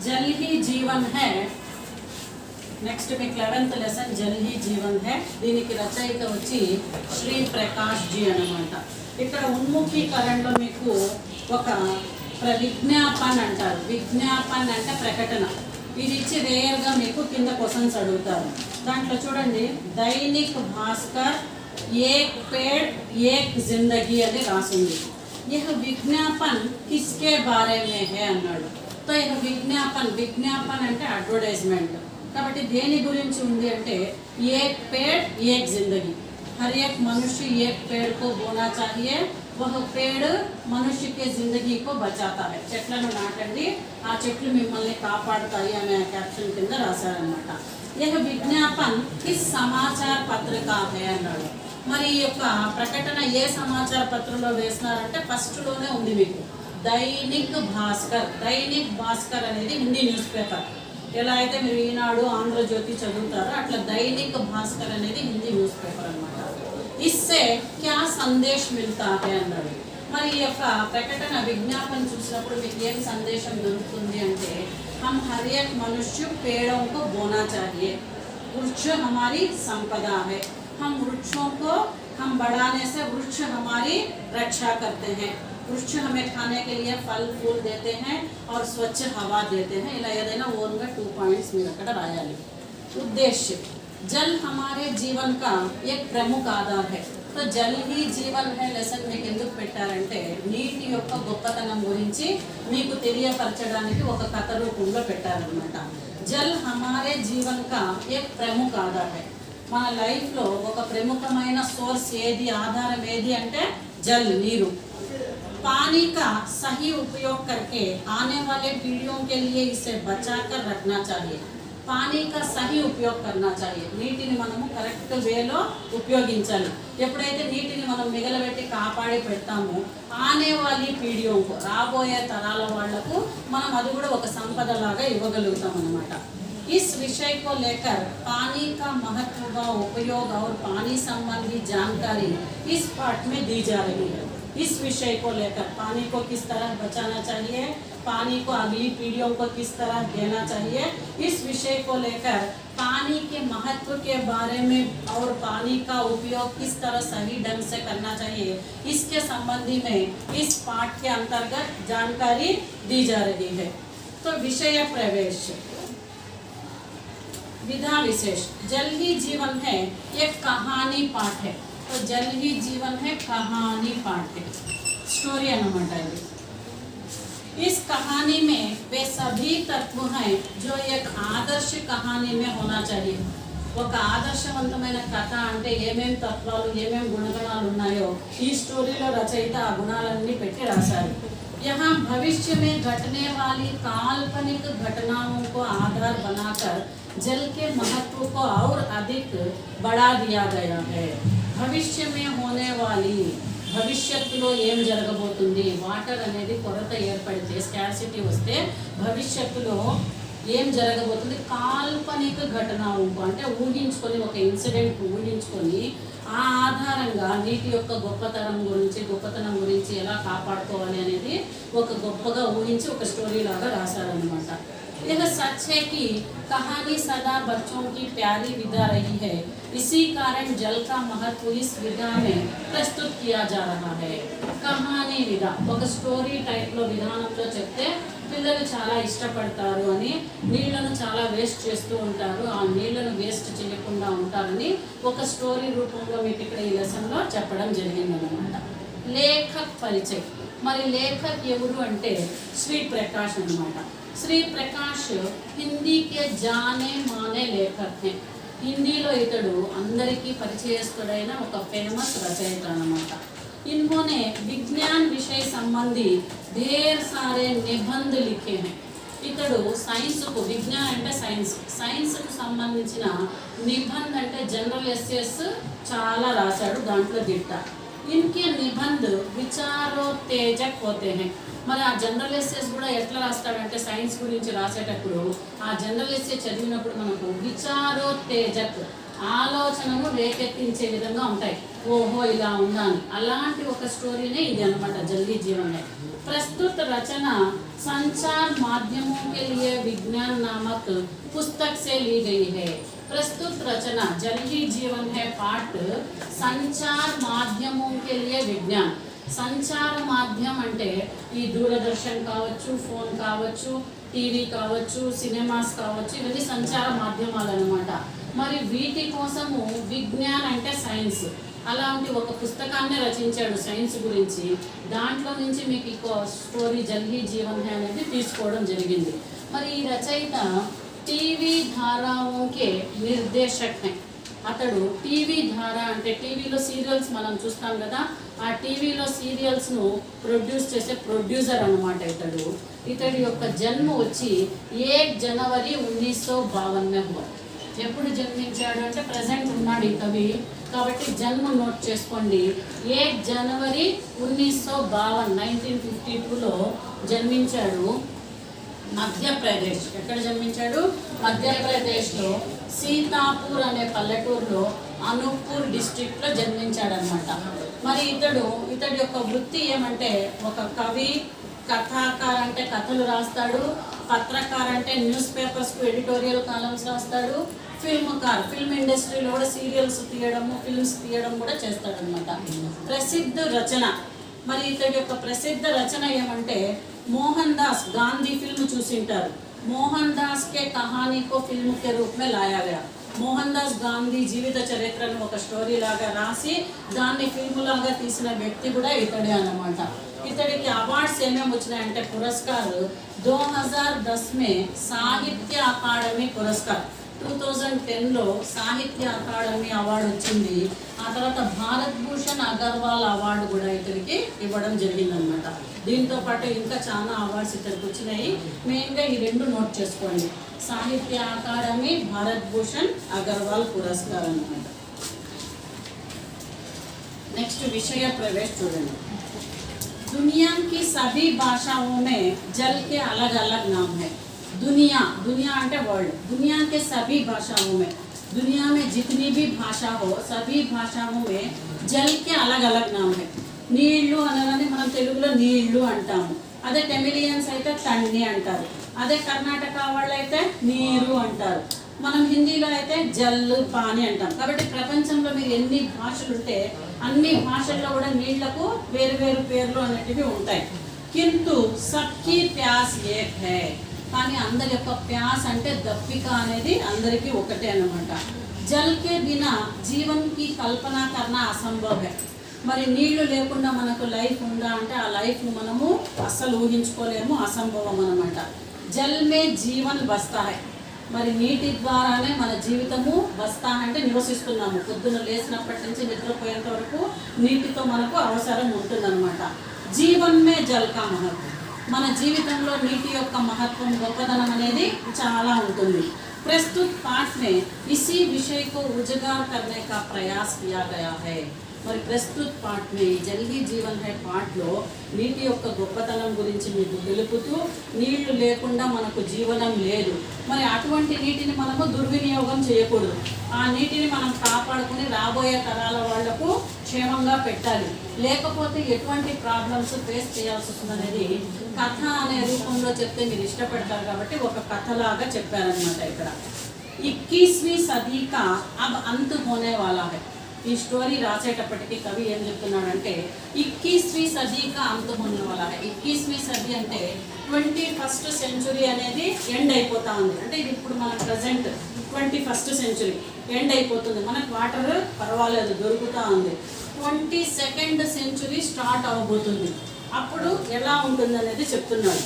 जल ही जीवन है। నెక్స్ట్ మీకు 11th lesson Jal he Jeevan high. దీనికి రచయిత వచ్చి శ్రీ ప్రకాష్ జీ అన్నమాట. ఇక్కడ ఉన్ముఖీకరణలో మీకు ఒక విజ్ఞాపన్ అంటారు. విజ్ఞాపన్ అంటే ప్రకటన. ఇది ఇచ్చి రేర్గా మీకు కింద క్వశ్చన్స్ అడుగుతారు. దాంట్లో చూడండి, దైనిక్ భాస్కర్ ఏక్ పేడ్ ఏక్ జిందగీ అని రాసింది. यह विज्ञापन किसके बारे में है అన్నాడు. तो यह विज्ञापन అంటే అడ్వర్టైజ్మెంట్. కాబట్టి దేని గురించి ఉంది అంటే ఏక్ पेड़ एक जिंदगी. हर एक मनुष्य एक पेड़ को बोना चाहिए. वह पेड़ मनुष्य के जिंदगी को बचाता है. చెట్లను నాటండి, ఆ చెట్లు మిమ్మల్ని కాపాడుతాయి అనే క్యాప్షన్ కింద రాశారన్నమాట. यह विज्ञापन किस समाचार पत्र का है అన్నాడు. మరి ఈ యొక్క ప్రకటన ఏ సమాచార పత్రంలో వేస్తున్నారంటే ఫస్ట్లోనే ఉంది మీకు దైనిక్ భాస్కర్. దైనిక్ భాస్కర్ అనేది హిందీ న్యూస్ పేపర్. ఎలా అయితే మీరు ఈనాడు ఆంధ్రజ్యోతి చదువుతారో అట్లా దైనిక్ భాస్కర్ అనేది హిందీ న్యూస్ పేపర్ అనమాట. ఇస్సే క్యా సందేశ్ మిల్తా హై అన్నాడు. మరి ఈ యొక్క ప్రకటన విజ్ఞాపన చూసినప్పుడు మీకు ఏం సందేశం దొరుకుతుంది అంటే हम हर एक मनुष्य पेड़ों को बोना चाहिए. वृक्ष हमारी संपदा है. हम वृक्षों को हम बढ़ाने से वृक्ष हमारी रक्षा करते हैं. वृक्ष हमें खाने के लिए फल फूल देते हैं और स्वच्छ हवा देते हैं. ఇలా ఏదైనా ఓన్గా 2 పాయింట్స్ మీరు అక్కడ రాయాలి. उद्देश्य जल हमारे जीवन का एक प्रमुख आधार है. तो जल ही जीवन है లెసన్ మీకు ఎందుకు పెట్టారంటే నీటి యొక్క గొప్పతనం గురించి మీకు తెలియపరచడానికి ఒక కథ రూపంలో పెట్టారన్నమాట. జల్ హమారే జీవన్ కా ఏక్ ప్రముఖ ఆధార్ है. మన లైఫ్లో ఒక ప్రముఖమైన సోర్స్ ఏది, ఆధారం ఏది అంటే జల్, నీరు. पानी का सही उपयोग करके आने वाले पीढ़ियों के लिए इसे बचाकर रखना चाहिए. पानी का सही उपयोग करना चाहिए. నీటిని మనము కరెక్ట్ వేలో ఉపయోగించాలి. ఎప్పుడైతే నీటిని మనం మిగలబెట్టి కాపాడి పెడతామో ఆనే వాళ్ళ పీడియోకు రాబోయే తరాల వాళ్లకు మనం అది కూడా ఒక సంపదలాగా ఇవ్వగలుగుతాం అన్నమాట. इस विषय को लेकर पानी का महत्व व उपयोग और पानी संबंधी जानकारी इस पाठ में दी जा रही है. इस विषय को लेकर पानी को किस तरह बचाना चाहिए, पानी को अगली पीढ़ियों को किस तरह देना चाहिए, इस विषय को लेकर पानी के महत्व के बारे में और पानी का उपयोग किस तरह सही ढंग से करना चाहिए, इसके संबंधी में इस पाठ के अंतर्गत जानकारी दी जा रही है. तो विषय प्रवेश विधा विशेष. जल ही जीवन है एक कहानी पाठ है. तो जल ही जीवन है कहानी पाठ है, स्टोरी अनమాట ఇది. इस कहानी में वे सभी तत्व हैं जो एक आदर्श कहानी में होना चाहिए. ఒక ఆదర్శవంతమైన కథ అంటే ఏమేమి తత్వాలు ఏమేమి గుణగణాలు ఉన్నాయో ఈ స్టోరీలో రచయిత ఆ గుణాలన్నీ పెట్టి రాశారు. यहाँ भविष्य में घटने वाली काल्पनिक घटनाओं को आधार बनाकर जल के महत्व को और अधिक बढ़ा दिया गया है. भविष्य में होने वाली భవిష్యత్తులో ఏం జరగబోతుంది, వాటర్ అనేది కొరత ఏర్పడితే స్కార్సిటీ వస్తే భవిష్యత్తులో ఏం జరగబోతుంది, కాల్పనిక ఘటన అంటే ఊహించుకొని ఒక ఇన్సిడెంట్ ఊహించుకొని ఆ ఆధారంగా నీటి యొక్క గొప్పతనం గురించి ఎలా కాపాడుకోవాలి అనేది ఒక గొప్పగా ఊహించి ఒక స్టోరీ లాగా రాశారనమాట. यह सच है कि कहानी सदा बच्चों की प्यारी विधा रही है. इसी कारण जल का महत्व इस विधा में प्रस्तुत किया जा रहा है. कहानी विधा ఒక స్టోరీ టైప్లో విధానంలో చెప్తే పిల్లలు చాలా ఇష్టపడతారు అని, నీళ్లను చాలా వేస్ట్ చేస్తూ ఉంటారు, ఆ నీళ్లను వేస్ట్ చేయకుండా ఉంటారని ఒక స్టోరీ రూపంలో మీకు ఇక్కడ ఈ లెసన్లో చెప్పడం జరిగిందనమాట. లేఖక్ పరిచయం. మరి లేఖక్ ఎవరు అంటే శ్రీ ప్రకాష్ అన్నమాట. श्री प्रकाश हिंदी के जाने माने लेखक हैं. हिंदीలో ఇతడు అందరికీ పరిచయస్తుడైన ఒక ఫేమస్ రచయిత అన్నమాట. इन्होंने विज्ञान विषय संबंधी ढेर सारे निबंध लिखे हैं. ఇతడు సైన్స్కు, విజ్ఞానం అంటే సైన్స్కు సంబంధించిన నిబంధ అంటే జనరల్ ఎస్సేస్ చాలా రాశాడు, దాంట్లో దిట్ట. इनके निबंध विचारोत्तेजक होते हैं. మరి ఆ జనరల్ ఎస్సేస్ కూడా ఎట్లా రాస్తాడంటే సైన్స్ గురించి రాసేటప్పుడు ఆ జనరల్ ఎస్సే చదివినప్పుడు మనకు విచారోత్తేజక్ ఆలోచనను రేకెత్తించే విధంగా ఉంటాయి. ఓహో ఇలా ఉందని, అలాంటి ఒక స్టోరీనే ఇది అనమాట जल्दी जीवन है। प्रस्तुत रचना संचार माध्यमों के लिए विज्ञान नामक पुस्तक से ली गई है। प्रस्तुत रचना जल्दी जीवन है पाठ संचार माध्यमों के लिए विज्ञान। సంచార మాధ్యం అంటే ఈ దూరదర్శన్ కావచ్చు, ఫోన్ కావచ్చు, టీవీ కావచ్చు, సినిమాస్ కావచ్చు, ఇవన్నీ సంచార మాధ్యమాలు అనమాట। మరి వీటి కోసము విజ్ఞాన్ అంటే సైన్స్, అలాంటి ఒక పుస్తకాన్ని రచించాడు సైన్స్ గురించి। దాంట్లో నుంచి మీకు ఈ స్టోరీ జల్హీ జీవన్ హై అనేది తీసుకోవడం జరిగింది। మరి ఈ రచయిత టీవీ ధారావోంకే నిర్దేశక్ హై। అతడు టీవీ ధార అంటే టీవీలో సీరియల్స్ మనం చూస్తాం కదా, ఆ టీవీలో సీరియల్స్ను ప్రొడ్యూస్ చేసే ప్రొడ్యూసర్ అనమాట ఇతడు। ఇతడి యొక్క జన్మ వచ్చి 1 జనవరి 1952 హువా। ఎప్పుడు జన్మించాడు అంటే ప్రజెంట్ ఉన్నాడు ఈ కవి, కాబట్టి జన్మ నోట్ చేసుకోండి। 1 జనవరి 1952 1952లో జన్మించాడు। మధ్యప్రదేశ్, ఎక్కడ జన్మించాడు? మధ్యప్రదేశ్లో సీతాపూర్ అనే పల్లెటూరులో అనూప్పూర్ డిస్ట్రిక్ట్లో జన్మించాడనమాట। మరి ఇతడి యొక్క వృత్తి ఏమంటే ఒక కవి, కథాకార్ అంటే కథలు రాస్తాడు, పత్రకార్ అంటే న్యూస్ పేపర్స్కు ఎడిటోరియల్ కాలమ్స్ రాస్తాడు, ఫిల్మ్కార్ ఫిల్మ్ ఇండస్ట్రీలో కూడా సీరియల్స్ తీయడము, ఫిల్మ్స్ తీయడం కూడా చేస్తాడనమాట। ప్రసిద్ధ రచన, మరి ఇతడి యొక్క ప్రసిద్ధ రచన ఏమంటే మోహన్ దాస్ గాంధీ ఫిల్మ్ చూసింటారు। మోహన్ దాస్ కే కహానీ కో ఫిల్మ్ కే రూప్ మే లాయా గయా। మోహన్ దాస్ గాంధీ జీవిత చరిత్రను ఒక స్టోరీ లాగా రాసి దాన్ని ఫిల్మ్ లాగా తీసిన వ్యక్తి కూడా ఇతడే అన్నమాట। ఇతడికి అవార్డ్స్ ఏమేమి వచ్చినాయంటే పురస్కార్ 2010 మే సాహిత్య అకాడమీ పురస్కార్, 2010లో సాహిత్య అకాడమీ అవార్డు వచ్చింది। ఆ తర్వాత భారత్ భూషణ్ అగర్వాల్ అవార్డు కూడా ఇతడికి ఇవ్వడం జరిగిందనమాట। దీంతో పాటు ఇంకా చాలా అవార్డ్స్ ఇతడికి వచ్చినాయి, మెయిన్గా ఈ 2 నోట్ చేసుకోండి, సాహిత్య అకాడమీ, భారత్ భూషణ్ అగర్వాల్ పురస్కార్ అనమాట। నెక్స్ట్ విషయ ప్రవేశ్ చూడండి। दुनिया की सभी भाषाओं में जल के अलग अलग नाम है। दुनिया అంటే वर्ल्ड, दुनिया के सभी भाषाओं में, दुनिया में जितनी भी भाषा हो सभी भाषाओं में जल के अलग अलग नाम है। నీళ్లు అనగానే మనం తెలుగులో నీళ్లు అంటాము, అదే టెమిలియన్స్ అయితే తండ్రి అంటారు, అదే కర్ణాటక వాళ్ళు అయితే నీరు అంటారు, మనం హిందీలో అయితే జల్ పాని అంటాం। కాబట్టి ప్రపంచంలో మీరు ఎన్ని భాషలు ఉంటే అన్ని భాషల్లో కూడా నీళ్లకు వేరు వేరు పేర్లు అనేటివి ఉంటాయి। కింటు సబ్కి ప్యాస్ ఏక్ హై, కానీ అందరి యొక్క ప్యాస్ అంటే దప్పిక అనేది అందరికీ ఒకటే అన్నమాట। జల్ కే బినా జీవన్ కి కల్పన కర్నా అసంభవ్ హై। మరి నీళ్లు లేకుండా మనకు లైఫ్ ఉందా అంటే ఆ లైఫ్ మనము అస్సలు ఊహించుకోలేము, అసంభవం అన్నమాట। జల్ మే జీవన్ బస్తా హై, మరి నీటి ద్వారానే మన జీవితము బస్తా అంటే నివసిస్తున్నాము। పొద్దున లేచినప్పటి నుంచి నిద్రపోయేంత వరకు నీటితో మనకు అవసరం ఉంటుందన్నమాట। జీవన్ మే జల్ కా మహత్వం, మన జీవితంలో నీటి యొక్క మహత్వం, గొప్పదనం అనేది చాలా ఉంటుంది। प्रस्तुत पाठ में इसी विषय को उजागर करने का प्रयास किया गया है। మరి ప్రస్తుత పాఠ్ మే జల్హీ జీవన్ హై పాఠ్లో నీటి యొక్క గొప్పతనం గురించి మీకు తెలుపుతూ, నీళ్లు లేకుండా మనకు జీవనం లేదు, మరి అటువంటి నీటిని మనము దుర్వినియోగం చేయకూడదు, ఆ నీటిని మనం కాపాడుకుని రాబోయే తరాల వాళ్లకు క్షేమంగా పెట్టాలి, లేకపోతే ఎటువంటి ప్రాబ్లమ్స్ ఫేస్ చేయాల్సి వస్తుందనేది కథ అనే రూపంలో చెప్తే మీరు ఇష్టపడతారు కాబట్టి ఒక కథలాగా చెప్పారనమాట। ఇక్కడ 21वीं सदी का अब अंत होने वाला है। ఈ స్టోరీ రాసేటప్పటికి కవి ఏం చెప్తున్నాడంటే 21वीं सदी का अंत होने वाला है। 21वीं सदी అంటే 21st సెంచురీ అనేది ఎండ్ అయిపోతా ఉంది, అంటే ఇది ఇప్పుడు మన ప్రజెంట్ 21st సెంచురీ ఎండ్ అయిపోతుంది, మనకు వాటర్ పర్వాలేదు దొరుకుతూ ఉంది, 22nd సెంచురీ స్టార్ట్ అవబోతుంది, అప్పుడు ఎలా ఉంటుంది అనేది చెప్తున్నాడు।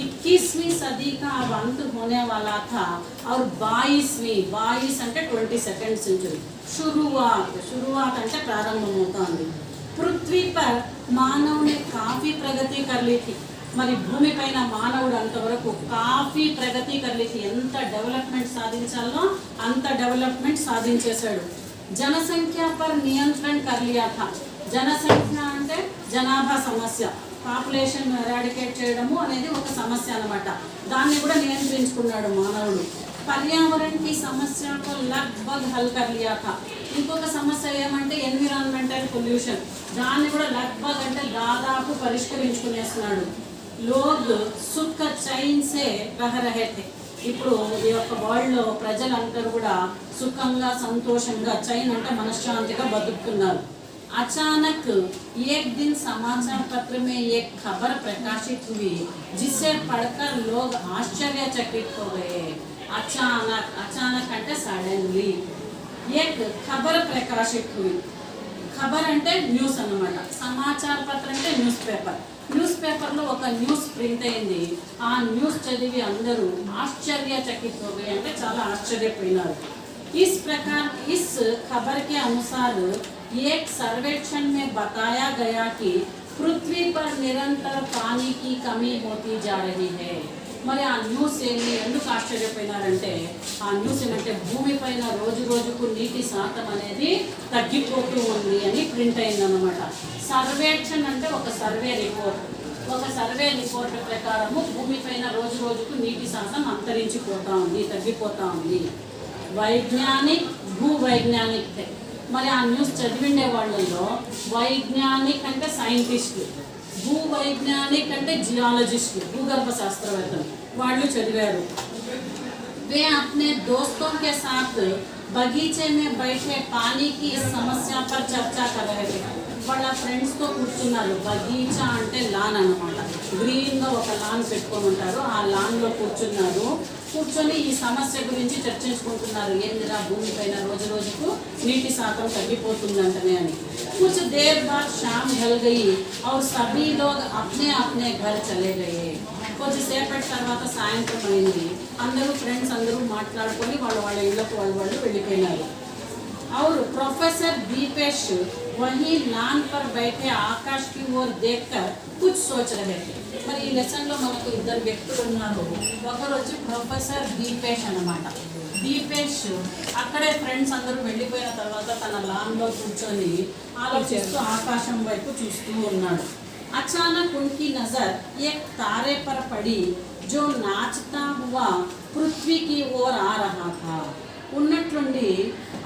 21वीं सदी का अब अंत होने वाला था और 22 అంటే 22nd సెంచురీ शुरुआत అంటే ప్రారంభమవుతోంది। పృథ్వీ పర్ మానవ్ నే కాఫీ ప్రగతి కర్ లీ థీ, మరి భూమి పైన మానవుడు అంతవరకు కాఫీ ప్రగతి కర్ లీ థీ, ఎంత డెవలప్మెంట్ సాధించాలో అంత డెవలప్మెంట్ సాధించేశాడు। జనసంఖ్య పర్ నియంత్రణ కర్ లియా థా, జనసంఖ్య అంటే జనాభా సమస్య, పాపులేషన్ ఎరాడికేట్ చేయడము అనేది ఒక సమస్య అన్నమాట, దాన్ని కూడా నియంత్రించుకున్నాడు మానవుడు। पर्यावरण की समस्या को लगभग हल कर लिया था, ఇంకొక సమస్య ఏమంటే ఎన్విరాన్మెంటల్ పొల్యూషన్, దాన్ని కూడా లగ్భగ్ అంటే దాదాపు పరిష్కరించుకునేస్తున్నాడు. లోగ్ సుఖ చైన్ సే రహ రహే थे. ఇప్పుడు ఈ యొక్క వరల్డ్లో ప్రజలందరూ కూడా సుఖంగా సంతోషంగా, చైన్ అంటే మనశ్శాంతిగా బతుకుతున్నారు. अचानक एक दिन समाचार पत्र में एक खबर प्रकाशित हुई जिसे पढ़कर लोग आश्चर्यचकित हो गए. अचानक, अचानक అంటే సడన్లీ, एक खबर प्रकाशित हुई. ఖబర్ అంటే న్యూస్ అన్నమాట, సమాచార పత్ర అంటే న్యూస్ పేపర్. న్యూస్ పేపర్లో ఒక న్యూస్ ప్రింట్ అయింది. ఆ న్యూస్ చదివి అందరూ ఆశ్చర్యచకిत हो गए అంటే చాలా ఆశ్చర్యపోయినారు. इस प्रकार इस खबर के अनुसार एक सर्वेक्षण में बताया गया कि पृथ्वी पर निरंतर पानी की कमी होती जा रही है. మరి ఆ న్యూస్ ఎందుకు ఆశ్చర్యపోయినారంటే, ఆ న్యూస్ ఏమంటే భూమి పైన రోజు రోజుకు నీటి శాతం అనేది తగ్గిపోతూ ఉంది అని ప్రింట్ అయిందన్నమాట. సర్వేక్షణ అంటే ఒక సర్వే రిపోర్ట్. ఒక సర్వే రిపోర్ట్ ప్రకారము భూమి పైన రోజు రోజుకు నీటి శాతం అంతరించిపోతూ ఉంది, తగ్గిపోతూ ఉంది. వైజ్ఞానిక్, భూ వైజ్ఞానిక్. మరి ఆ న్యూస్ చదివిండే వాళ్ళలో వైజ్ఞానిక్ అంటే సైంటిస్టులు, భూ వైజ్ఞానిక్ అంటే జియాలజిస్టులు, భూగర్భ శాస్త్రవేత్తలు, వాళ్ళు చదివారు. वे अपने दोस्तों के साथ बगीचे में बैठे पानी की इस समस्या पर चर्चा कर रहे थे. వాళ్ళ ఫ్రెండ్స్తో కూర్చున్నారు. బగీచా అంటే లాన్ అన్నమాట, గ్రీన్గా ఒక లాన్ పెట్టుకొని ఉంటారు. ఆ లాన్లో కూర్చున్నారు. కూర్చొని ఈ సమస్య గురించి చర్చించుకుంటున్నారు. ఏందిరా భూమి పైన రోజు రోజుకు నీటి శాతం తగ్గిపోతుందంటనే అని. कुछ देर बाद शाम ढल गई और सभी लोग अपने अपने घर चले गए. కొద్దిసేపటి తర్వాత సాయంత్రం అయింది. అందరూ ఫ్రెండ్స్ అందరూ మాట్లాడుకొని వాళ్ళ ఇళ్ళకు వాళ్ళు వెళ్ళిపోయినారు. और प्रोफेसर दीपेश वहीं लान पर बैठे आकाश की ओर देखकर कुछ सोच रहे थे. మరి ఈ లెసన్లో మనకు ఇద్దరు వ్యక్తులు ఉన్నారు. ఒకరు వచ్చి ప్రొఫెసర్ దీపేష్ అన్నమాట. దీపేష్ అక్కడే ఫ్రెండ్స్ అందరూ వెళ్ళిపోయిన తర్వాత తన లాన్లో కూర్చొని ఆలోచిస్తూ ఆకాశం వైపు చూస్తూ ఉన్నాడు. अचानक उनकी नजर एक तारे पर पड़ी जो नाचता हुआ पृथ्वी की ओर आ रहा था. ఉన్నట్లుండి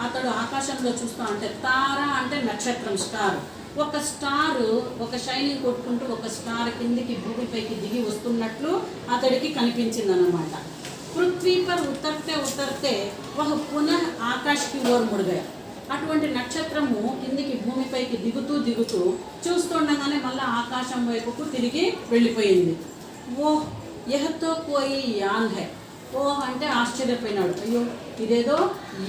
అతడు ఆకాశంలో చూస్తూ అంటే, తార అంటే నక్షత్రం, స్టార్. ఒక స్టార్ ఒక షైనింగ్ కొట్టుకుంటూ ఒక స్టార్ కిందికి భూమిపైకి దిగి వస్తున్నట్లు అతడికి కనిపించింది అన్నమాట. పృథ్వీ పర్ ఉతర్తే ఉతర్తే వహ పునః ఆకాశ్కి ఓర్ ముడ్ గయా. అటువంటి నక్షత్రము కిందికి భూమిపైకి దిగుతూ దిగుతూ చూస్తుండగానే మళ్ళీ ఆకాశం వైపుకు తిరిగి వెళ్ళిపోయింది. ఓ యహతో కోయి యాన్ హై. ఓ అంటే ఆశ్చర్యపోయినాడు. అయ్యో ఇదేదో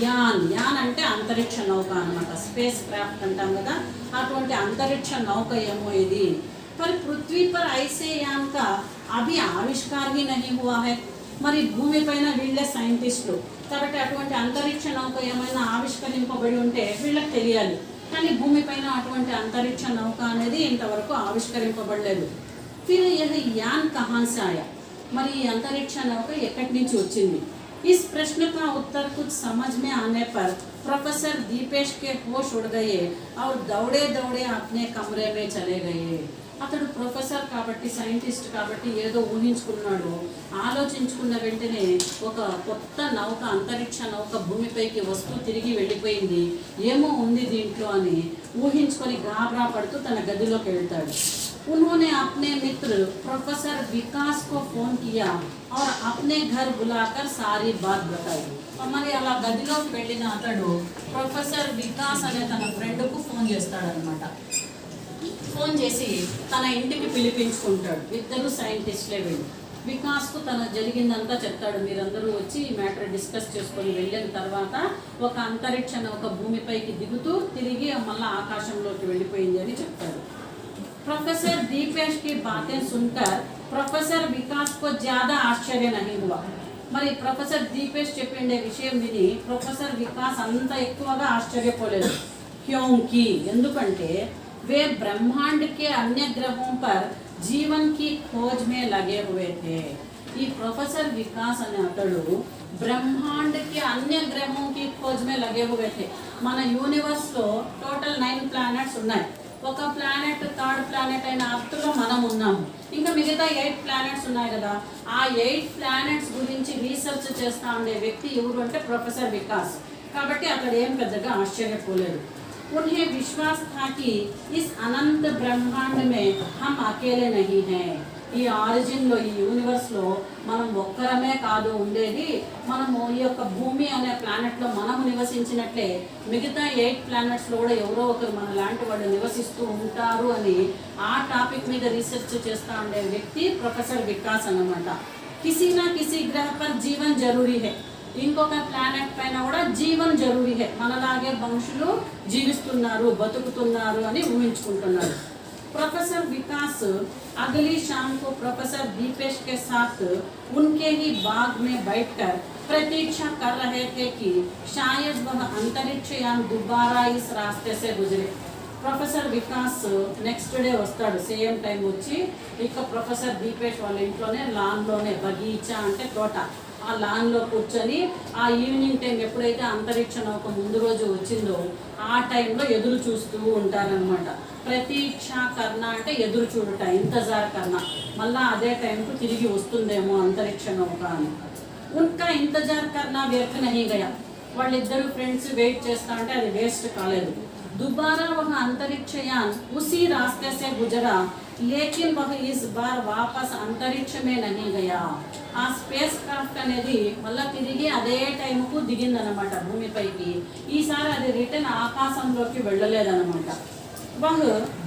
యాన్, యాన్ అంటే అంతరిక్ష నౌక అన్నమాట, స్పేస్ క్రాఫ్ట్ అంటాం కదా, అటువంటి అంతరిక్ష నౌక ఏమో ఇది. మరి పృథ్వీ పర్ ఐసే యాన్ కా అభి ఆవిష్కార్ హీ నహీ హువా హై. మరి భూమి పైన వీళ్ళే సైంటిస్టులు కాబట్టి అటువంటి అంతరిక్ష నౌక ఏమైనా ఆవిష్కరింపబడి ఉంటే వీళ్ళకి తెలియాలి. కానీ భూమి పైన అటువంటి అంతరిక్ష నౌక అనేది ఇంతవరకు ఆవిష్కరింపబడలేదు. ఫిర్ యహ్ యాన్ కహాన్ సే ఆయా. మరి ఈ అంతరిక్ష నౌక ఎక్కడి నుంచి వచ్చింది? इस प्रश्न का उत्तर कुछ समझ में आने पर प्रोफेसर दीपेश के होश उड़ गए और दौड़े दौड़े अपने कमरे में चले गए. అతడు ప్రొఫెసర్ కాబట్టి, సైంటిస్ట్ కాబట్టి ఏదో ఊహించుకున్నాడు. ఆలోచించుకున్న వెంటనే ఒక కొత్త నౌక, అంతరిక్ష నౌక భూమిపైకి వస్తూ తిరిగి వెళ్ళిపోయింది, ఏమో ఉంది దీంట్లో అని ఊహించుకొని గాబరా పడుతూ తన గదిలోకి వెళ్తాడు. उन्होंने अपने मित्र प्रोफेसर विकास को फोन किया और अपने घर बुलाकर सारी बात बताई. మరి అలా గదిలోకి వెళ్ళిన అతడు ప్రొఫెసర్ వికాస్ అనే తన ఫ్రెండ్కు ఫోన్ చేస్తాడనమాట. ఫోన్ చేసి తన ఇంటికి పిలిపించుకుంటాడు. ఇద్దరు సైంటిస్ట్లే వెళ్ళి వికాస్కు తన జరిగిందంతా చెప్తాడు. మీరందరూ వచ్చి ఈ మ్యాటర్ డిస్కస్ చేసుకొని వెళ్ళిన తర్వాత ఒక అంతరిక్ష నౌక భూమిపైకి దిగుతూ తిరిగి మళ్ళీ ఆకాశంలోకి వెళ్ళిపోయింది అని చెప్తాడు. प्रोफेसर दीपेश की बातें सुनकर प्रोफेसर विकास को ज्यादा आश्चर्य नहीं हुआ. మరి ప్రొఫెసర్ దీపేష్ చెప్పిండే విషయం విని ప్రొఫెసర్ వికాస్ అంత ఎక్కువగా ఆశ్చర్యపోలేదు. క్యోంకి ఎందుకంటే वे ब्रह्मांड के अन्य ग्रहों पर जीवन की खोज में लगे हुए थे. ఈ ప్రొఫెసర్ వికాస్ అనే అతడు బ్రహ్మాండ్ కి అన్య గ్రహం కి खोज में लगे हुए थे. మన యూనివర్స్ లో టోటల్ 9 ప్లానెట్స్ ఉన్నాయి. ఒక ప్లానెట్, థర్డ్ ప్లానెట్ అయిన అర్త్లో మనం ఉన్నాము. ఇంకా మిగతా 8 ప్లానెట్స్ ఉన్నాయి కదా, ఆ 8 ప్లానెట్స్ గురించి రీసెర్చ్ చేస్తూ ఉండే వ్యక్తి ఎవరు అంటే ప్రొఫెసర్ వికాస్. కాబట్టి అక్కడ ఏం పెద్దగా ఆశ్చర్యపోలేదు. उन्हें विश्वास था कि इस अनंत ब्रह्मांड में हम अकेले नहीं हैं. ఈ ఆరిజిన్లో ఈ యూనివర్స్లో మనం ఒక్కరమే కాదు ఉండేది. మనము ఈ యొక్క భూమి అనే ప్లానెట్లో మనము నివసించినట్లే మిగతా 8 ప్లానెట్స్లో కూడా ఎవరో ఒకరు మన లాంటి వాళ్ళు నివసిస్తూ ఉంటారు అని ఆ టాపిక్ మీద రీసెర్చ్ చేస్తూ ఉండే వ్యక్తి ప్రొఫెసర్ వికాస్ అన్నమాట. కిసీ నా కిసీ గ్రహ పర్ జీవన్ జరూరీ హై. ఇంకొక ప్లానెట్ పైన కూడా జీవన్ జరూరీ హై. మనలాగే మనుషులు జీవిస్తున్నారు, బతుకుతున్నారు అని ఊహించుకుంటున్నారు. प्रोफेसर विकास अगली शाम को प्रोफेसर दीपेश के साथ उनके ही बाग में बैठकर प्रतीक्षा कर रहे थे कि शायद वह अंतरिक्ष यान दोबारा इस रास्ते से गुजरे. ప్రొఫెసర్ వికాస్ నెక్స్ట్ డే వస్తాడు. సేమ్ టైం వచ్చి ఇక ప్రొఫెసర్ దీపేష్ వాళ్ళ ఇంట్లోనే లాన్లోనే, బగీచా అంటే తోట, ఆ లాన్లో కూర్చొని ఆ ఈవినింగ్ టైం ఎప్పుడైతే అంతరిక్ష నౌక ముందు రోజు వచ్చిందో ఆ టైంలో ఎదురు చూస్తూ ఉంటారనమాట. ప్రతీక్ష కర్ణ అంటే ఎదురు చూడట, ఇంతజార్ కర్ణ, మళ్ళీ అదే టైంకు తిరిగి వస్తుందేమో అంతరిక్ష నౌక అని. ఉన్కా ఇంతజార్ కర్ణ వ్యర్థ నహీ గయా. వాళ్ళిద్దరు ఫ్రెండ్స్ వెయిట్ చేస్తా అంటే అది వేస్ట్ కాలేదు. दोबारा वह अंतरिक्ष यान उसी रास्ते से गुजरा, लेकिन वह इस बार वापस अंतरिक्ष में नहीं गया. ఆ స్పేస్ క్రాఫ్ట్ అనేది మళ్ళీ తిరిగి అదే టైంకు దిగిందనమాట భూమిపైకి. ఈసారి అది రిటర్న్ ఆకాశంలోకి వెళ్ళలేదన్నమాట. వహ్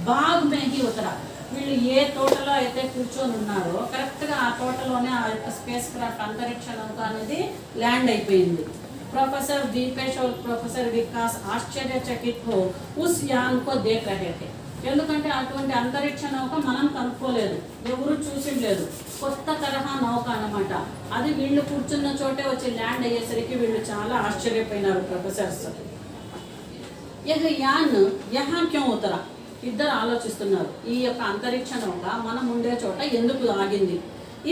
బాగ్ మే హీ ఉతరా. వీళ్ళు ఏ తోటలో అయితే కూర్చొని ఉన్నారో కరెక్ట్గా ఆ తోటలోనే ఆ యొక్క స్పేస్ క్రాఫ్ట్ అంతరిక్ష నౌక అనేది ల్యాండ్ అయిపోయింది. प्रोफेसर दीपेश और प्रोफेसर विकास आश्चर्यचकित हो उस यान को देख रहे थे. ఎందుకంటే అటువంటి అంతరిక్ష నౌక మనం కనుక్కోలేదు, ఎవరు చూసి లేదు, కొత్త తరహా నౌక అన్నమాట. అది వీళ్ళు కూర్చున్న చోటే వచ్చి ల్యాండ్ అయ్యేసరికి వీళ్ళు చాలా ఆశ్చర్యపోయినారు ప్రొఫెసర్స్. యహ్ యాన్ యహా క్యూ ఉతరా. ఇద్దరు ఆలోచిస్తున్నారు, ఈ యొక్క అంతరిక్ష నౌక మనం ఉండే చోట ఎందుకు ఆగింది.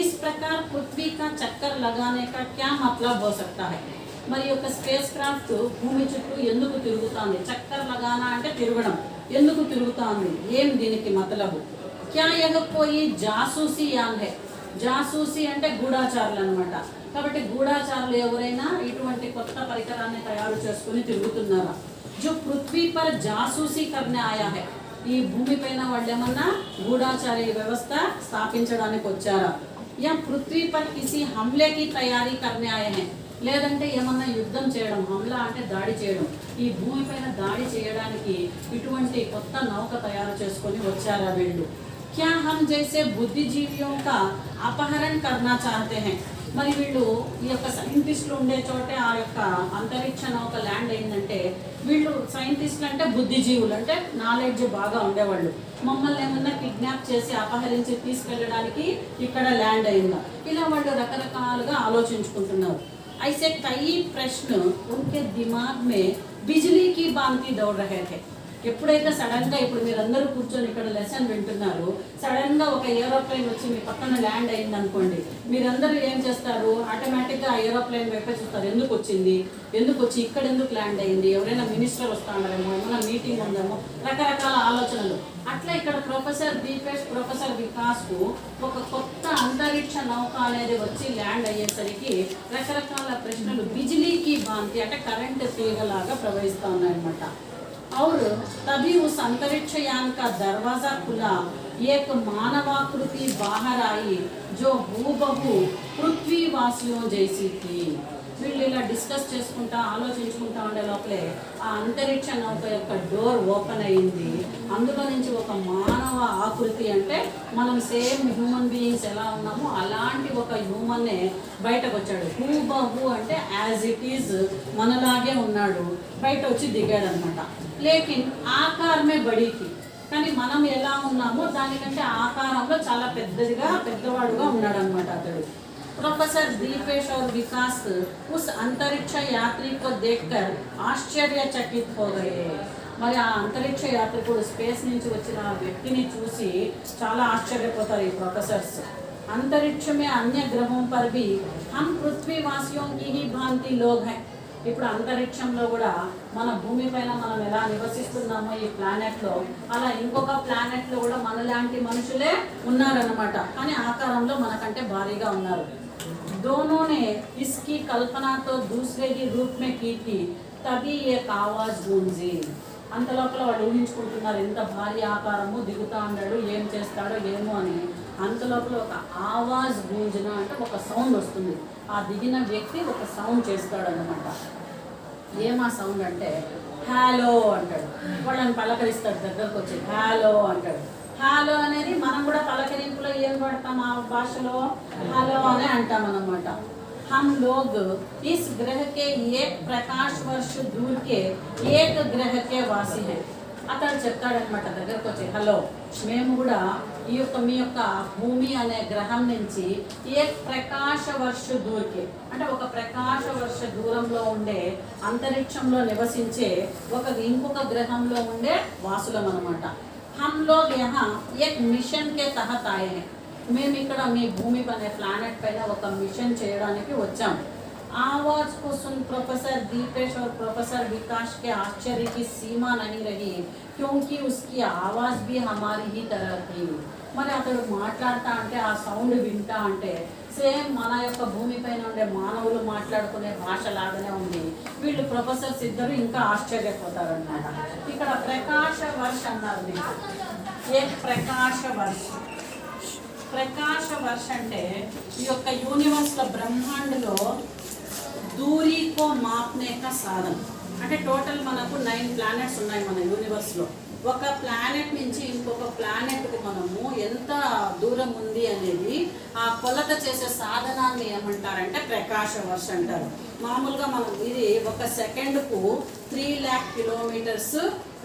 ఇస్ ప్రకార్ పృథ్వీ కా చక్కర్ లగానే కా క్యా మతలబ్ హో సక్తా హై. మరి యొక్క స్పేస్ క్రాఫ్ట్ భూమి చుట్టూ ఎందుకు తిరుగుతుంది. చక్కర్ లగానా అంటే తిరగడం, ఎందుకు తిరుగుతుంది, ఏం దీనికి మతలబు. క్యా యహ్ కోయి జాసూసీ యాన్ హై. జాసూసీ అంటే గూఢాచారులు అనమాట. కాబట్టి గూఢాచారులు ఎవరైనా ఇటువంటి కొత్త పరికరాన్ని తయారు చేసుకుని తిరుగుతున్నారా. జో పృథ్వీ పర్ జాసూసీ కర్నే ఆయా హై. ఈ భూమిపైన వాళ్ళు ఏమన్నా గూఢాచారి వ్యవస్థ స్థాపించడానికి వచ్చారా. యా పృథ్వీ పర్ కిసి హమ్లేకి తయారీ కర్నే ఆయా హై. లేదంటే ఏమన్నా యుద్ధం చేయడం, హమ్లా అంటే దాడి చేయడం, ఈ భూమిపైన దాడి చేయడానికి ఇటువంటి కొత్త నౌక తయారు చేసుకొని వచ్చారా వీళ్ళు. క్యా హమ్ జైసే బుద్ధిజీవియోं का अपहरण करना चाहते हैं. మరి వీళ్ళు ఈ యొక్క సైంటిస్టులు ఉండే చోటే ఆ యొక్క అంతరిక్ష నౌక ల్యాండ్ అయిందంటే వీళ్ళు సైంటిస్టులు అంటే బుద్ధిజీవులు అంటే నాలెడ్జ్ బాగా ఉండేవాళ్ళు. మమ్మల్ని ఏమన్నా కిడ్నాప్ చేసి అపహరించి తీసుకెళ్ళడానికి ఇక్కడ ల్యాండ్ అయిందా, ఇలా వాళ్ళు రకరకాలుగా ఆలోచించుకుంటున్నారు. ऐसे कई प्रश्न उनके दिमाग में बिजली की भांति दौड़ रहे थे. ఎప్పుడైతే సడన్గా ఇప్పుడు మీరందరూ కూర్చొని ఇక్కడ లెసన్ వింటున్నారు, సడన్గా ఒక ఏరోప్లేన్ వచ్చి మీ పక్కన ల్యాండ్ అయింది అనుకోండి, మీరందరూ ఏం చేస్తారు, ఆటోమేటిక్గా ఆ ఏరోప్లేన్ వైపే చూస్తారు. ఎందుకు వచ్చింది, ఎందుకు వచ్చి ఇక్కడ ఎందుకు ల్యాండ్ అయింది, ఎవరైనా మినిస్టర్ వస్తాడారేమో, ఏమైనా మీటింగ్ ఉందేమో, రకరకాల ఆలోచనలు. అట్లా ఇక్కడ ప్రొఫెసర్ దీపేష్, ప్రొఫెసర్ వికాస్కు ఒక కొత్త అంతరిక్ష నౌక అనేది వచ్చి ల్యాండ్ అయ్యేసరికి రకరకాల ప్రశ్నలు బిజిలీకి భాంతి అంటే కరెంట్ తీగలాగా ప్రవహిస్తూ ఉన్నాయన్నమాట. और तभी उस अंतरिक्ष यान का दरवाजा खुला, एक मानवाकृति बाहर आई जो हूबहू पृथ्वीवासियों जैसी थी. వీళ్ళు ఇలా డిస్కస్ చేసుకుంటా ఆలోచించుకుంటా ఉండే లోపలే ఆ అంతరిక్ష నౌక యొక్క డోర్ ఓపెన్ అయింది. అందులో నుంచి ఒక మానవ ఆకృతి అంటే మనం సేమ్ హ్యూమన్ బీయింగ్స్ ఎలా ఉన్నామో అలాంటి ఒక హ్యూమన్నే బయటకు వచ్చాడు. హూబహూ అంటే యాజ్ ఇట్ ఈజ్ మనలాగే ఉన్నాడు, బయట వచ్చి దిగాడు అనమాట. లేకిన్ ఆకారమే బడీకి, కానీ మనం ఎలా ఉన్నామో దానికంటే ఆకారంలో చాలా పెద్దవాడుగా ఉన్నాడు అనమాట అతడు. प्रोफेसर दीपेश और विकास उस अंतरिक्ष यात्री को देखकर आश्चर्यचकित हो गए. మరి ఆ అంతరిక్ష యాత్రికుడు స్పేస్ నుంచి వచ్చిన ఆ వ్యక్తిని చూసి చాలా ఆశ్చర్యపోతారు ఈ ప్రొఫెసర్స్. अंतरिक्ष में अन्य ग्रहों पर भी हम पृथ्वीवासियों की ही भांति लोग हैं. ఇప్పుడు అంతరిక్షంలో కూడా మన భూమిపైన మనం ఎలా నివసిస్తున్నామో ఈ ప్లానెట్లో, అలా ఇంకొక ప్లానెట్లో కూడా మనలాంటి మనుషులే ఉన్నారన్నమాట. కానీ ఆకారంలో మనకంటే భారీగా ఉన్నారు. दोनों ने इसकी कल्पना तो दूसरे ही रूप में की थी, తभी एक आवाज गूंजी అంత లోపల వాళ్ళు ఊహించుకుంటున్నారు ఎంత భారీ ఆకారము దిగుతా ఉన్నాడు ఏం చేస్తాడో ఏమో అని. అంత లోపల ఒక ఆవాజ్ గూంజన అంటే ఒక సౌండ్ వస్తుంది. ఆ దిగిన వ్యక్తి ఒక సౌండ్ చేస్తాడనమాట. ఏమా సౌండ్ అంటే హలో అంటాడు. వాళ్ళని పలకరిస్తాడు, దగ్గరకు వచ్చి హలో అంటాడు. హలో అనేది మనం కూడా పలకరింపులో ఏం పడతాం ఆ భాషలో హలో అని అంటాం అన్నమాట. हम लोग इस ग्रह के एक प्रकाश वर्ष दूर के एक ग्रह के वासी हैं. అతడు చెప్తాడనమాట దగ్గరకు వచ్చి హలో మేము కూడా ఈ యొక్క మీ యొక్క భూమి అనే గ్రహం నుంచి ఏక్ ప్రకాశ వర్ష దూర్కి అంటే ఒక ప్రకాశ వర్ష దూరంలో ఉండే అంతరిక్షంలో నివసించే ఇంకొక గ్రహంలో ఉండే వాసులం అనమాట. हम लोग यहाँ एक मिशन के तहत आए हैं. మేము ఇక్కడ మీ భూమి అనే ప్లానెట్ పైన ఒక మిషన్ చేయడానికి వచ్చాం. आवाज को सुन प्रोफेसर दीपेश और प्रोफेसर विकास के आश्चर्य की सीमा नहीं रही क्योंकि उसकी आवाज भी हमारी ही तरह थी. మరి అతడు మాట్లాడుతా అంటే ఆ సౌండ్ వింటా అంటే సేమ్ మన యొక్క భూమి పైన ఉండే మానవులు మాట్లాడుకునే భాష లాగానే ఉంది. వీళ్ళు ప్రొఫెసర్స్ ఇద్దరు ఇంకా ఆశ్చర్యపోతారన్నమాట. ఇక్కడ ప్రకాశ వర్ష అన్నారు మీకు. ఏ ప్రకాశ వర్ష ప్రకాశ వర్ష అంటే ఈ యొక్క యూనివర్స్లో బ్రహ్మాండలో దూరీకో మాప్నే కా సాధన అంటే టోటల్ మనకు 9 ప్లానెట్స్ ఉన్నాయి మన యూనివర్స్లో. ఒక ప్లానెట్ నుంచి ఇంకొక ప్లానెట్కు మనము ఎంత దూరం ఉంది అనేది ఆ కొలత చేసే సాధనాన్ని ఏమంటారంటే ప్రకాశ వర్ష అంటారు. మామూలుగా మనం ఇది ఒక సెకండ్కు 3 లాక్ కిలోమీటర్స్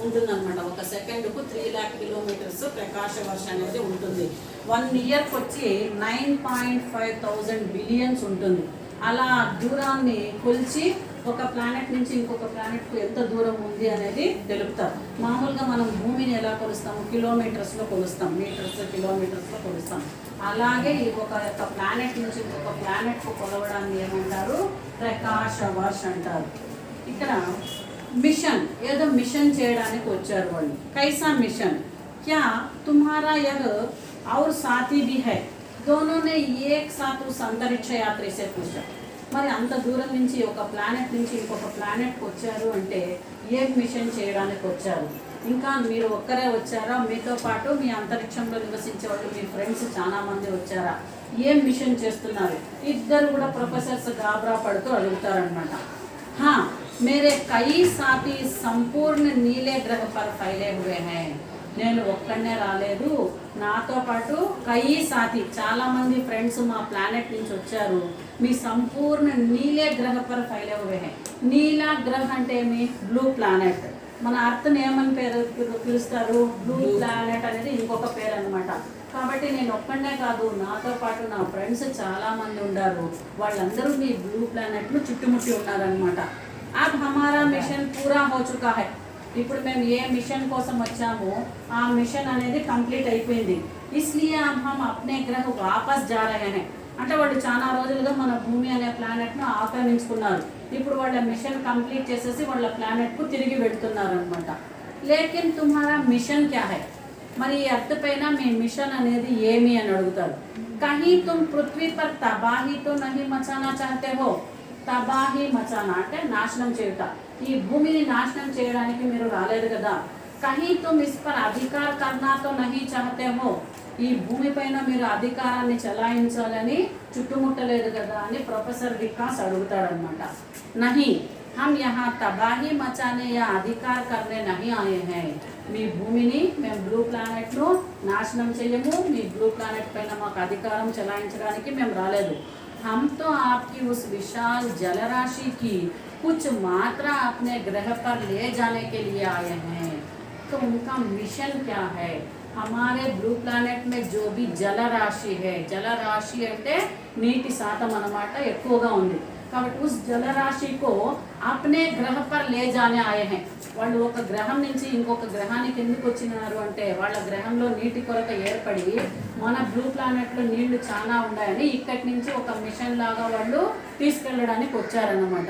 ఉంటుందన్నమాట. ఒక సెకండ్కు 3 లాక్ కిలోమీటర్స్ ప్రకాశ వర్ష అనేది ఉంటుంది. 1 ఇయర్కి వచ్చి 9.5,000 బిలియన్స్ ఉంటుంది. అలా దూరాన్ని కొలిచి ఒక ప్లానెట్ నుంచి ఇంకొక ప్లానెట్కు ఎంత దూరం ఉంది అనేది తెలుపుతారు. మామూలుగా మనం భూమిని ఎలా కొలుస్తాము కిలోమీటర్స్లో కొలుస్తాం, మీటర్స్ కిలోమీటర్స్లో కొలుస్తాం. అలాగే ఈ ఒక ప్లానెట్ నుంచి ఇంకొక ప్లానెట్కు కొలవడాన్ని ఏమంటారు ప్రకాశ వర్ష అంటారు. ఇక్కడ మిషన్ ఏదో మిషన్ చేయడానికి వచ్చారు వాళ్ళు. కైసా మిషన్ क्या तुम्हारा यह और साथी भी है दोनों ने एक साथ उस अंतरिक्ष यात्री से पूछा. మరి అంత దూరం నుంచి ఒక ప్లానెట్ నుంచి ఇంకొక ప్లానెట్కి వచ్చారు అంటే ఏం మిషన్ చేయడానికి వచ్చారు? ఇంకా మీరు ఒక్కరే వచ్చారా, మీతో పాటు మీ అంతరిక్షంలో నివసించే వాళ్ళు మీ ఫ్రెండ్స్ చాలా మంది వచ్చారా, ఏం మిషన్ చేస్తున్నారు? ఇద్దరు కూడా ప్రొఫెసర్స్ గాబరా పడుతూ అడుగుతారనమాట. हाँ मेरे कई साथी संपूर्ण नीले ग्रह पर फैले हुए हैं. నేను ఒక్కడనే రాలేదు, నాతో పాటు కై సాథి చాలా మంది ఫ్రెండ్స్ మా ప్లానెట్ నుంచి వచ్చారు. మీ సంపూర్ణ నీలే గ్రహ పర్ ఫైలే హువే హై. నీలా గ్రహ అంటే ఏమి బ్లూ ప్లానెట్. మన అర్త్ని ఏమని పేరు పిలుస్తారు? బ్లూ ప్లానెట్ అనేది ఇంకొక పేరు అనమాట. కాబట్టి నేను ఒక్కడనే కాదు, నాతో పాటు నా ఫ్రెండ్స్ చాలా మంది ఉన్నారు. వాళ్ళందరూ మీ బ్లూ ప్లానెట్ను చుట్టుముట్టి ఉన్నారనమాట. అబ్ హమారా మిషన్ పూరా హో చుకా హై. ఇప్పుడు మేము ఏ మిషన్ కోసం వచ్చామో ఆ మిషన్ అనేది కంప్లీట్ అయిపోయింది. ఇస్లియే అబ్ హమ్ అప్నే గ్రహ వాపస్ జా రహే హై. అంటే వాళ్ళు చాలా రోజులుగా మన భూమి అనే ప్లానెట్ను ఆక్రమించుకున్నారు. ఇప్పుడు వాళ్ళ మిషన్ కంప్లీట్ చేసేసి వాళ్ళ ప్లానెట్కు తిరిగి వెళ్తున్నారు అనమాట. లేకిన్ తుమ్హారా మిషన్ క్యా హై? మరి ఈ అర్త్ పైన మీ మిషన్ అనేది ఏమి అని అడుగుతారు. కహీ తుమ్ పృథ్వీ పర్ తబాహీతో నహీ మచానా చాహతే హో. తబాహీ మచానా అంటే నాశనం చేయుట. ఈ భూమిని నాశనం చేయడానికి మీరు రాలేదు కదా. కహీ తుమ్ ఇస్ పర్ అధికార్ కర్నాతో నహీ చాహతే హో. ఈ భూమి పైన మీరు అధికారాన్ని చలాయించాలని చుట్టుముట్టలేదు కదా అని ప్రొఫెసర్ వికాస్ అడుగుతాడనమాట. నహీ హమ్ యహా తబాహీ మచానే యా అధికార్ కర్నే నహీ ఆయే హై. మీ భూమిని మేము బ్లూ ప్లానెట్ను నాశనం చేయము, మీ బ్లూ ప్లానెట్ పైన మాకు అధికారం చలాయించడానికి మేము రాలేదు. हम तो आपकी उस विशाल जलराशि की कुछ मात्रा अपने ग्रह पर ले जाने के लिए आए हैं. तो उनका मिशन क्या है? हमारे ब्लू प्लानेट में जो भी जलराशि है, जलराशि అంటే నీటి శాతం అన్నమాట ఎక్కువగా ఉంది. కాబట్టి उस जलराशि को अपने ग्रह पर ले जाने आए हैं. వాళ్ళు ఒక గ్రహం నుంచి ఇంకొక గ్రహానికి ఎందుకు వచ్చినారు అంటే వాళ్ళ గ్రహంలో నీటి కొరత ఏర్పడి మన బ్లూ ప్లానెట్లో నీళ్లు చాలా ఉన్నాయని ఇక్కడి నుంచి ఒక మిషన్ లాగా వాళ్ళు తీసుకెళ్ళడానికి వచ్చారన్నమాట.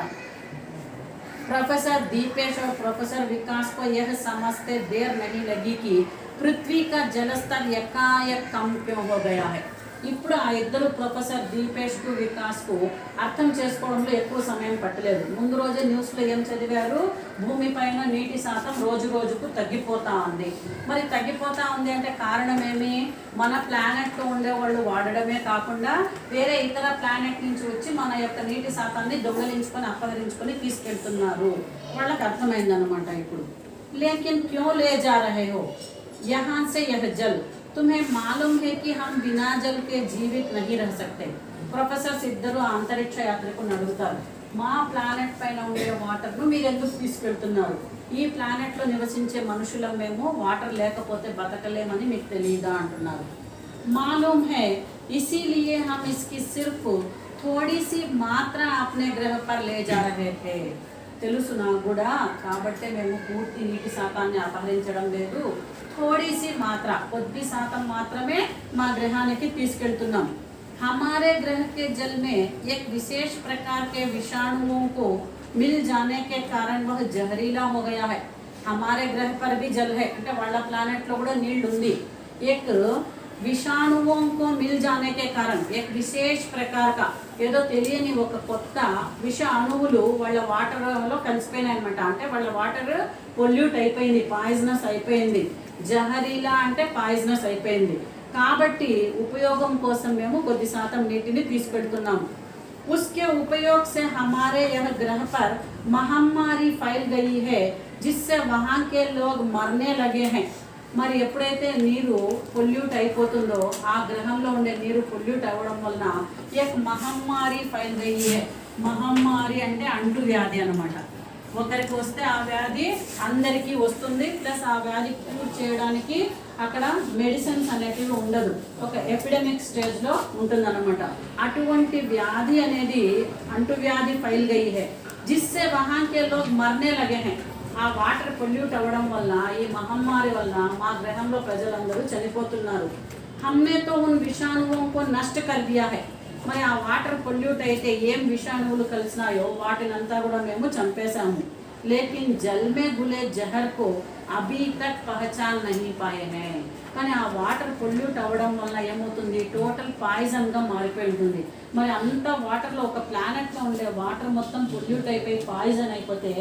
प्रोफेसर दीपेश और प्रोफेसर विकास को यह समझते देर नहीं लगी कि पृथ्वी का जलस्तर एकाएक कम क्यों हो गया है. ఇప్పుడు ఆ ఇద్దరు ప్రొఫెసర్ దీపేష్కు వికాస్కు అర్థం చేసుకోవడంలో ఎక్కువ సమయం పట్టలేదు. ముందు రోజే న్యూస్లో ఏం చదివారు, భూమిపైన నీటి శాతం రోజు రోజుకు తగ్గిపోతా ఉంది. మరి తగ్గిపోతా ఉంది అంటే కారణం ఏమి? మన ప్లానెట్లో ఉండేవాళ్ళు వాడడమే కాకుండా వేరే ఇతర ప్లానెట్ నుంచి వచ్చి మన యొక్క నీటి శాతాన్ని దొంగలించుకొని అపహరించుకొని తీసుకెళ్తున్నారు. వాళ్ళకి అర్థమైందనమాట ఇప్పుడు. लेकिन क्यों ले जा रहे हो यहाँ से यह जल? तुम्हें मालूम है कि हम बिना जल के जीवित नहीं रह सकते. ప్రొఫెసర్స్ ఇద్దరు అంతరిక్ష యాత్రికుని అడుగుతారు, మా ప్లానెట్ పైన ఉండే వాటర్ను మీరు ఎందుకు తీసుకెళ్తున్నారు? ఈ ప్లానెట్లో నివసించే మనుషులం మేము, వాటర్ లేకపోతే బతకలేమని మీకు తెలియదా అంటున్నారు. मालूम है इसीलिए हम इसकी सिर्फ थोड़ी सी मात्रा अपने ग्रह पर ले जा रहे थे. తెలుసు నాకు కూడా, కాబట్టే మేము పూర్తి నీటి శాతాన్ని అపహరించడం లేదు, थोड़ी మాత్ర కొద్ది శాతం మాత్రమే మా గ్రహానికి తీసుకెళ్తున్నాం. हमारे ग्रह के जल में एक विशेष प्रकार के विषाणुओं को मिल जाने के कारण वह जहरीला हो गया है. हमारे ग्रह पर भी जल है అంటే వాళ్ళ ప్లానెట్లో కూడా నీళ్ళు ఉంది. एक విషాణువుం కో మిల్ జానే కే కారణం ఏక్ విశేష ప్రకార ఏదో తెలియని ఒక కొత్త విష అణువులు వాళ్ళ వాటర్లో కలిసిపోయినాయి అనమాట. అంటే వాళ్ళ వాటర్ పొల్యూట్ అయిపోయింది, పాయిజనస్ అయిపోయింది. జహరీలా అంటే పాయిజనస్ అయిపోయింది. కాబట్టి ఉపయోగం కోసం మేము కొద్ది శాతం నీటిని తీసుకెళ్తున్నాము. उसके उपयोग से हमारे यह ग्रह पर महामारी फैल गई है जिससे वहाँ के लोग मरने लगे हैं. మరి ఎప్పుడైతే నీరు పొల్యూట్ అయిపోతుందో ఆ గ్రహంలో ఉండే నీరు పొల్యూట్ అవ్వడం వలన ఏక్ మహమ్మారి ఫైల్ గయి. మహమ్మారి అంటే అంటు వ్యాధి అనమాట. ఒకరికి వస్తే ఆ వ్యాధి అందరికీ వస్తుంది. ప్లస్ ఆ వ్యాధి క్యూర్ చేయడానికి అక్కడ మెడిసిన్స్ అనేటివి ఉండదు, ఒక ఎపిడమిక్ స్టేజ్లో ఉంటుందన్నమాట. అటువంటి వ్యాధి అనేది అంటు వ్యాధి ఫైల్ గయి హై జిస్సే వహా కే లోగ్ మర్నే లగే హై. ఆ వాటర్ పొల్యూట్ అవ్వడం వల్ల, ఈ మహమ్మారి వల్ల మా గ్రహంలో ప్రజలందరూ చనిపోతున్నారు. హమ్నే తో ఉన్ విషాణువుం కో నష్ట కర్ దియా హై. మరి ఆ వాటర్ పొల్యూట్ అయితే ఏం విషాణువులు కలిసినాయో వాటినంతా కూడా మేము చంపేశాము. లేకిన్ జల్ మే గులే జహర్ కో అభీ తక్ పహచాన్ నహీ పాయే హై. కానీ ఆ వాటర్ పొల్యూట్ అవ్వడం వల్ల ఏమవుతుంది, టోటల్ పాయిజన్గా మారిపోయి ఉంటుంది. మరి అంత వాటర్లో ఒక ప్లానెట్లో ఉండే వాటర్ మొత్తం పొల్యూట్ అయిపోయి పాయిజన్ అయిపోతే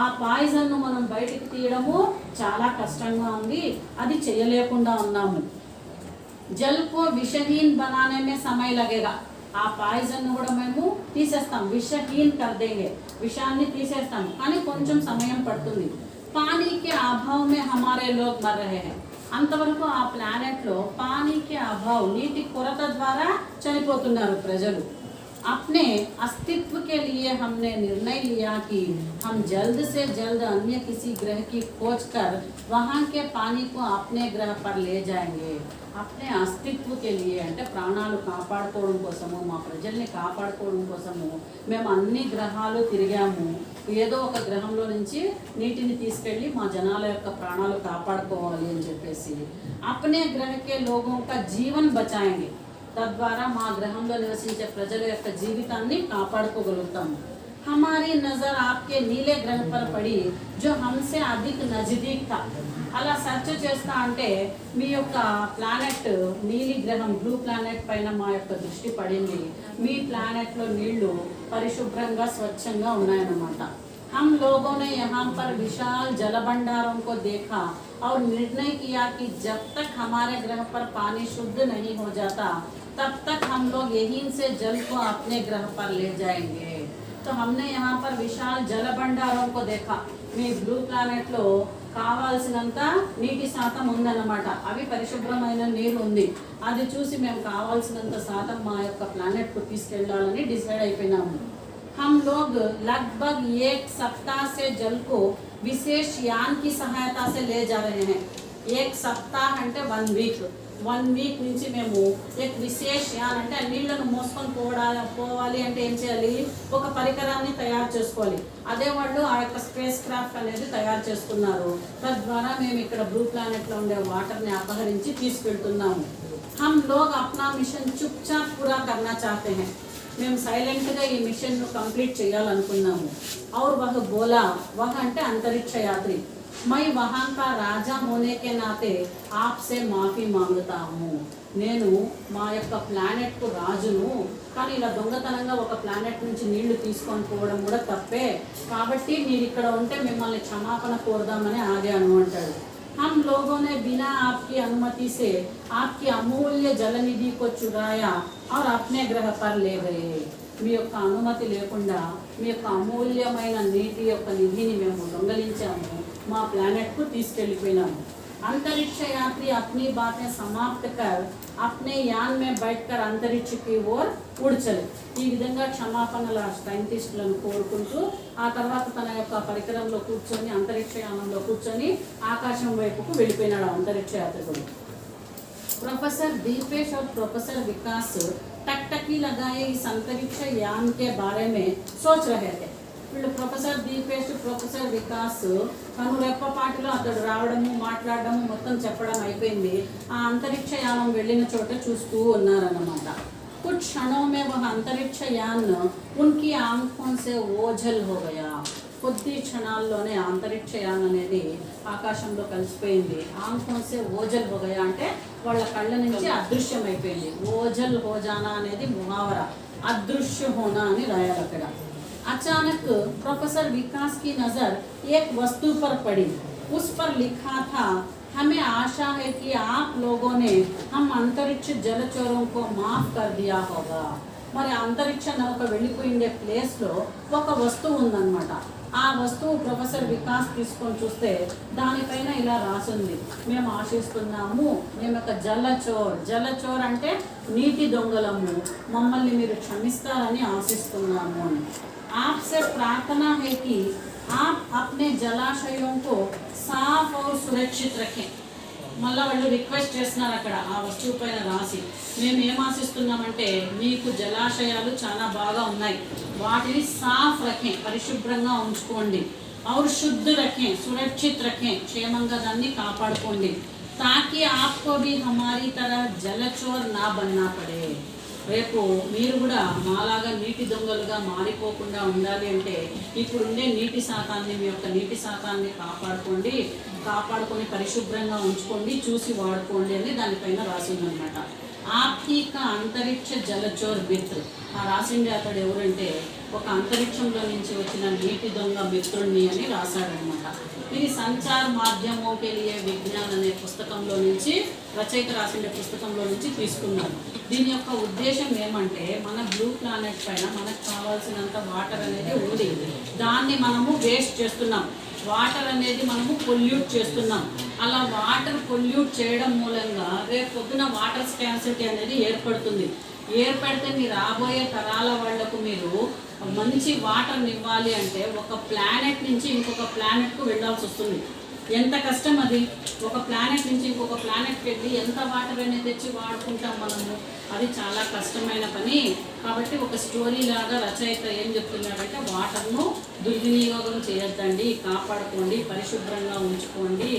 ఆ పాయిజన్ను మనం బయటికి తీయడము చాలా కష్టంగా ఉంది, అది చేయలేకుండా ఉన్నాము. జల్ కో విషహీన్ బనానే మే సమయ లగేగా. ఆ పాయిజన్ కూడా మేము తీసేస్తాం, విషహీన్ కర్దేంగే, విషాన్ని తీసేస్తాం, కానీ కొంచెం సమయం పడుతుంది. పానీకి అభావ్ మే హమారే లోగ్ మర్ రహే హై. అంతవరకు ఆ ప్లానెట్లో పానీకి అభావ్, నీటి కొరత ద్వారా చనిపోతున్నారు ప్రజలు. अपने अस्तित्व के लिए हमने निर्णय लिया कि हम जल्द से जल्द अन्य किसी ग्रह की खोज कर वहाँ के पानी को अपने ग्रह पर ले जाएंगे. अपने अस्तित्व के लिए అంటే ప్రాణాలు కాపాడుకోవడం కోసము, మా ప్రజల్ని కాపాడుకోవడం కోసము మేము అన్ని గ్రహాలు తిరిగాము. ఏదో ఒక గ్రహంలో నుంచి నీటిని తీసుకెళ్ళి మా జనాల యొక్క ప్రాణాలు కాపాడుకోవాలి అని చెప్పేసి अपने ग्रह के लोगों का जीवन बचाएंगे. తద్వారా మా గ్రహంలో నివసించే ప్రజల యొక్క జీవితాన్ని కాపాడుకోగలుగుతాము. हमारी नजर आपके नीले ग्रह पर पड़ी जो हमसे अधिक नजदीक था. అలా సెర్చ్ చేస్తా అంటే మీ యొక్క ప్లానెట్ నీలి గ్రహం, బ్లూ ప్లానెట్ పైన మా యొక్క దృష్టి పడింది. మీ ప్లానెట్లో నీళ్లు పరిశుభ్రంగా స్వచ్ఛంగా ఉన్నాయన్నమాట. हम लोगों ने यहाँ पर विशाल जल भंडारों को देखा और निर्णय किया कि जब तक हमारे ग्रह पर पानी शुद्ध नहीं हो जाता तब तक हम लोग यहीं से जल को अपने ग्रह पर ले जाएंगे. तो हमने यहाँ पर विशाल जल भंडारों को देखा. మీ బ్లూ ప్లానెట్లో కావాల్సినంత నీటి శాతం ఉందన్నమాట. అవి పరిశుభ్రమైన నీరు ఉంది. అది చూసి మేము కావాల్సినంత శాతం మా యొక్క ప్లానెట్కు తీసుకెళ్లాలని డిసైడ్ అయిపోయినాము. हम लोग लगभग 1 सप्ताह से जल को विशेष यान की सहायता से ले जा रहे हैं. 1 सप्ताह అంటే 1 వీక్. 1 వీక్ నుంచి మేము एक విశేష యాన్ అంటే నీళ్లను మోసుకొని పోవాలి అంటే ఏం చేయాలి, ఒక పరికరాన్ని తయారు చేసుకోవాలి. అదే వాళ్ళు ఆ యొక్క స్పేస్ క్రాఫ్ట్ అనేది తయారు చేసుకున్నారు. తద్వారా మేము ఇక్కడ బ్లూ ప్లానెట్లో ఉండే వాటర్ని అపహరించి తీసుకెళ్తున్నాము. हम लोग अपना मिशन चुपचाप पूरा करना चाहते हैं. మేము సైలెంట్గా ఈ మిషన్ను కంప్లీట్ చేయాలనుకున్నాము. और वह बोला, वह అంటే అంతరిక్ష యాత్రి, मैं वहाँ का राजा होने के नाते आपसे माफी मांगता हूँ. నేను మా యొక్క ప్లానెట్కు రాజును, కానీ ఇలా దొంగతనంగా ఒక ప్లానెట్ నుంచి నీళ్లు తీసుకొని పోవడం కూడా తప్పే, కాబట్టి మీరు ఇక్కడ ఉంటే మిమ్మల్ని క్షమాపణ కోరదామని ఆగాను అంటాడు. हम लोगों ने बिना आपकी अनुमति से आपकी अमूल्य जलनिधि को चुराया और अपने ग्रह पर ले गए. మీ యొక్క అనుమతి లేకుండా మీ యొక్క అమూల్యమైన నీటి యొక్క నిధిని మేము దొంగలించాము, మా ప్లానెట్కు తీసుకెళ్ళిపోయినాము. अंतरिक्ष यात्री अपनी बातें समाप्त कर अपने यान में बैठकर अंतरिक्ष की ओर उड़ चले. ఈ విధంగా క్షమాపణల సైంటిస్టులను కోరుకుంటూ ఆ తర్వాత తన యొక్క పరికరంలో కూర్చొని అంతరిక్ష యానంలో కూర్చొని ఆకాశం వైపుకు వెళ్ళిపోయినాడు అంతరిక్ష యాత్రికుడు. प्रोफेसर दीपेश और प्रोफेसर विकास टकटकी लगाए इस अंतरिक्ष यान के बारे में सोच रहे थे. వీళ్ళు ప్రొఫెసర్ దీపేష్, ప్రొఫెసర్ వికాస్ కనురెప్పపాటిలో అతడు రావడము మాట్లాడడము మొత్తం చెప్పడం అయిపోయింది. ఆ అంతరిక్ష యానం వెళ్ళిన చోట చూస్తూ ఉన్నారన్నమాట. कुछ क्षणों में वह अंतरिक्ष यान उनकी आंखों से ओझल हो गया. కొద్ది క్షణాల్లోనే అంతరిక్ష యాన్ అనేది ఆకాశంలో కలిసిపోయింది. ఆంఖోన్సే ఓజల్ హోగయా అంటే వాళ్ళ కళ్ళ నుంచి అదృశ్యమైపోయింది. ఓజల్ హోజానా అనేది ముహావరా, అదృశ్య హోనా అని రాయాలి అక్కడ. अचानक प्रोफेसर विकास की नज़र एक वस्तु पर पड़ी. उस पर लिखा था, हमें आशा है कि आप लोगों ने हम अंतरिक्ष जलचरों को माफ कर दिया होगा. మరి అంతరిక్ష నౌక వెళ్ళిపోయిండే ప్లేస్లో ఒక వస్తువు ఉందన్నమాట. ఆ వస్తువు ప్రొఫెసర్ వికాస్ తీసుకొని చూస్తే దానిపైన ఇలా రాసింది, మేము ఆశిస్తున్నాము, మేము ఒక జలచోర్ అంటే నీటి దొంగలము, మమ్మల్ని మీరు క్షమిస్తారని ఆశిస్తున్నాము అని. आपसे प्रार्थना है कि आप अपने जलाशयों को साफ और सुरक्षित रखें. మళ్ళీ వాళ్ళు రిక్వెస్ట్ చేస్తున్నారు అక్కడ ఆ వస్తువు పైన రాసి, మేము ఏం ఆశిస్తున్నామంటే మీకు జలాశయాలు చాలా బాగా ఉన్నాయి, వాటిని సాఫ్ రఖే పరిశుభ్రంగా ఉంచుకోండి, और शुद्ध रखें सुरक्षित रखें క్షేమంగా దాన్ని కాపాడుకోండి, ताकि आपको भी हमारी तरह जलचोर ना बनना पड़े. రేపు మీరు కూడా మాలాగా నీటి దొంగలుగా మారిపోకుండా ఉండాలి అంటే ఇప్పుడుండే నీటి శాతాన్ని, మీ యొక్క నీటి శాతాన్ని కాపాడుకొని పరిశుభ్రంగా ఉంచుకోండి, చూసి వాడుకోండి అని దానిపైన రాసిందనమాట. ఆప్కీకా అంతరిక్ష జలచోర్ మిత్రు. ఆ రాసిండే అతడు ఎవరంటే ఒక అంతరిక్షంలో నుంచి వచ్చిన నీటి దొంగ మిత్రుణ్ణి అని రాశాడనమాట. ఇది సంచార్ మాధ్యమం కెలియే విజ్ఞాన్ అనే పుస్తకంలో నుంచి, రచయిత రాసిండే పుస్తకంలో నుంచి తీసుకున్నాను. దీని యొక్క ఉద్దేశం ఏమంటే మన బ్లూ ప్లానెట్ పైన మనకు కావాల్సినంత వాటర్ అనేది ఉంది, దాన్ని మనము వేస్ట్ చేస్తున్నాం, వాటర్ అనేది మనము పొల్యూట్ చేస్తున్నాం. అలా వాటర్ పొల్యూట్ చేయడం మూలంగా రేపు పొద్దున వాటర్ స్కార్సిటీ అనేది ఏర్పడితే మీ రాబోయే తరాల వాళ్లకు మీరు మంచి వాటర్ని ఇవ్వాలి అంటే ఒక ప్లానెట్ నుంచి ఇంకొక ప్లానెట్కు వెళ్ళాల్సి వస్తుంది. ఎంత కష్టం అది. ఒక ప్లానెట్ నుంచి ఇంకొక ప్లానెట్కి వెళ్ళి ఎంత వాటర్ అనేది తెచ్చి వాడుకుంటాం మనము, అది చాలా కష్టమైన పని. కాబట్టి ఒక స్టోరీ లాగా రచయిత ఏం చెప్తున్నాడంటే వాటర్ను దుర్వినియోగం చేయొద్దండి, కాపాడుకోండి, పరిశుభ్రంగా ఉంచుకోండి,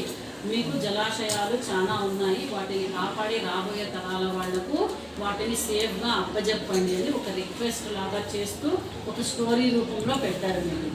మీకు జలాశయాలు చాలా ఉన్నాయి, వాటిని కాపాడి రాబోయే తరాల వాళ్లకు వాటిని సేఫ్గా అప్పజెప్పండి అని ఒక రిక్వెస్ట్ లాగా చేస్తూ ఒక స్టోరీ రూపంలో పెట్టారు మీరు.